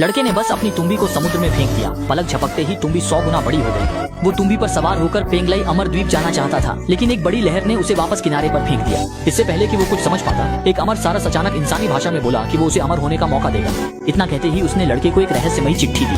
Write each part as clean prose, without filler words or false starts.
लड़के ने बस अपनी तुम्बी को समुद्र में फेंक दिया। पलक झपकते ही तुम्बी 100 गुना बड़ी हो गई। वो तुम्बी पर सवार होकर पेंगलाई अमर द्वीप जाना चाहता था, लेकिन एक बड़ी लहर ने उसे वापस किनारे पर फेंक दिया। इससे पहले कि वो कुछ समझ पाता, एक अमर सारस अचानक इंसानी भाषा में बोला कि वो उसे अमर होने का मौका देगा। इतना कहते ही उसने लड़के को एक रहस्यमयी चिट्ठी दी।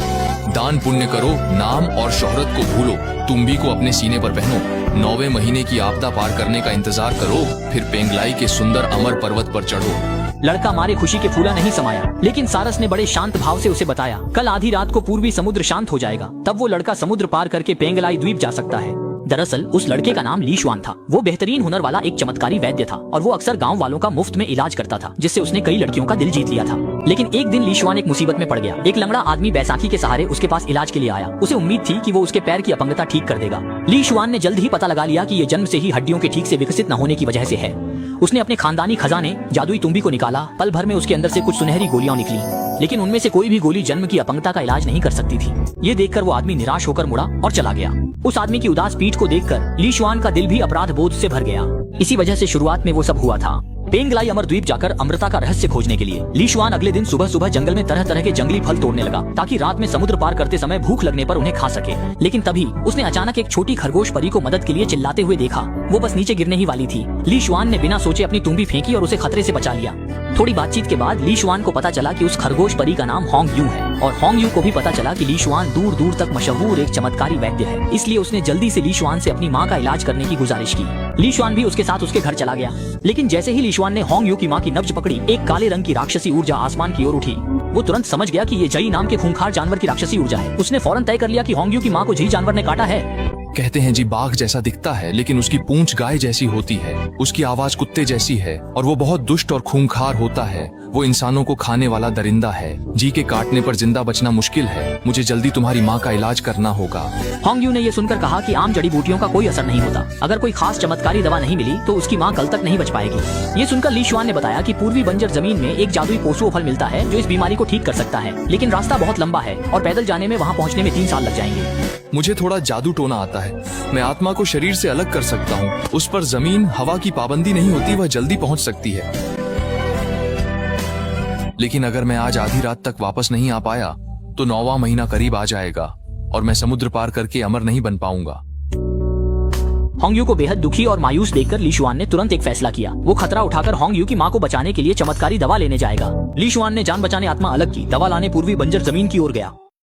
दान पुण्य करो, नाम और शोहरत को भूलो, तुम्बी को अपने सीने पर पहनो, 9वें महीने की आपदा पार करने का इंतजार करो, फिर पेंगलाई के सुंदर अमर पर्वत पर चढ़ो। लड़का मारे खुशी के फूला नहीं समाया, लेकिन सारस ने बड़े शांत भाव से उसे बताया, कल आधी रात को पूर्वी समुद्र शांत हो जाएगा, तब वो लड़का समुद्र पार करके पेंगलाई द्वीप जा सकता है। दरअसल उस लड़के का नाम ली शुआन था। वो बेहतरीन हुनर वाला एक चमत्कारी वैद्य था और वो अक्सर गांव वालों का मुफ्त में इलाज करता था, जिससे उसने कई लड़कियों का दिल जीत लिया था। लेकिन एक दिन ली शुआन एक मुसीबत में पड़ गया। एक लंगड़ा आदमी बैसाखी के सहारे उसके पास इलाज के लिए आया। उसे उम्मीद थी कि वो उसके पैर की अपंगता ठीक कर देगा। ली शुआन ने जल्द ही पता लगा लिया कि ये जन्म से ही हड्डियों के ठीक से विकसित न होने की वजह से है। उसने अपने खानदानी खजाने जादुई तुम्बी को निकाला। पल भर में उसके अंदर से कुछ सुनहरी गोलियां निकली, लेकिन उनमें से कोई भी गोली जन्म की अपंगता का इलाज नहीं कर सकती थी। ये देखकर वो आदमी निराश होकर मुड़ा और चला गया। उस आदमी की उदास पीठ को देखकर ली शुआन का दिल भी अपराध बोध से भर गया। इसी वजह से शुरुआत में वो सब हुआ था। पेंगलाई अमर द्वीप जाकर अमृता का रहस्य खोजने के लिए ली शुआन अगले दिन सुबह सुबह जंगल में तरह तरह के जंगली फल तोड़ने लगा, ताकि रात में समुद्र पार करते समय भूख लगने पर उन्हें खा सके। लेकिन तभी उसने अचानक एक छोटी खरगोश परी को मदद के लिए चिल्लाते हुए देखा। वो बस नीचे गिरने ही वाली थी। ली शुआन ने बिना सोचे अपनी तुम्बी फेंकी और उसे खतरे से बचा लिया। थोड़ी बातचीत के बाद ली शुआन को पता चला कि उस खरगोश परी का नाम होंग यू है, और होंग यू को भी पता चला कि ली शुआन दूर दूर तक मशहूर एक चमत्कारी वैद्य है। इसलिए उसने जल्दी से ली शुआन से अपनी माँ का इलाज करने की गुजारिश की। ली शुआन भी उसके साथ उसके घर चला गया। लेकिन जैसे ही ली शुआन ने होंग यू की माँ की नब्ज पकड़ी, एक काले रंग की राक्षसी ऊर्जा आसमान की ओर उठी। वो तुरंत समझ गया कि ये जई नाम के खूंखार जानवर की राक्षसी ऊर्जा है। उसने फौरन तय कर लिया कि होंग यू की माँ को जई जानवर ने काटा है। कहते हैं जी बाघ जैसा दिखता है, लेकिन उसकी पूंछ गाय जैसी होती है, उसकी आवाज कुत्ते जैसी है और वो बहुत दुष्ट और खूंखार होता है। वो इंसानों को खाने वाला दरिंदा है। जी के काटने पर जिंदा बचना मुश्किल है। मुझे जल्दी तुम्हारी माँ का इलाज करना होगा। होंग यू ने ये सुनकर कहा कि आम जड़ी बूटियों का कोई असर नहीं होता। अगर कोई खास चमत्कारी दवा नहीं मिली तो उसकी माँ कल तक नहीं बच पाएगी। ये सुनकर ली शुआन ने बताया कि पूर्वी बंजर जमीन में एक जादुई पोसुओ फल मिलता है जो इस बीमारी को ठीक कर सकता है, लेकिन रास्ता बहुत लंबा है और पैदल जाने में वहाँ पहुँचने में 3 साल लग जाएंगे। मुझे थोड़ा जादू टोना आता है। मैं आत्मा को शरीर से अलग कर सकता हूँ। उस पर जमीन हवा की पाबंदी नहीं होती, वह जल्दी पहुँच सकती है। लेकिन अगर मैं आज आधी रात तक वापस नहीं आ पाया तो 9वां महीना करीब आ जाएगा और मैं समुद्र पार करके अमर नहीं बन पाऊंगा। होंग यू को बेहद दुखी और मायूस देखकर ली शुआन ने तुरंत एक फैसला किया। वो खतरा उठाकर होंग यू की माँ को बचाने के लिए चमत्कारी दवा लेने जाएगा। ली शुआन ने जान बचाने आत्मा अलग की, दवा लाने पूर्वी बंजर जमीन की ओर गया।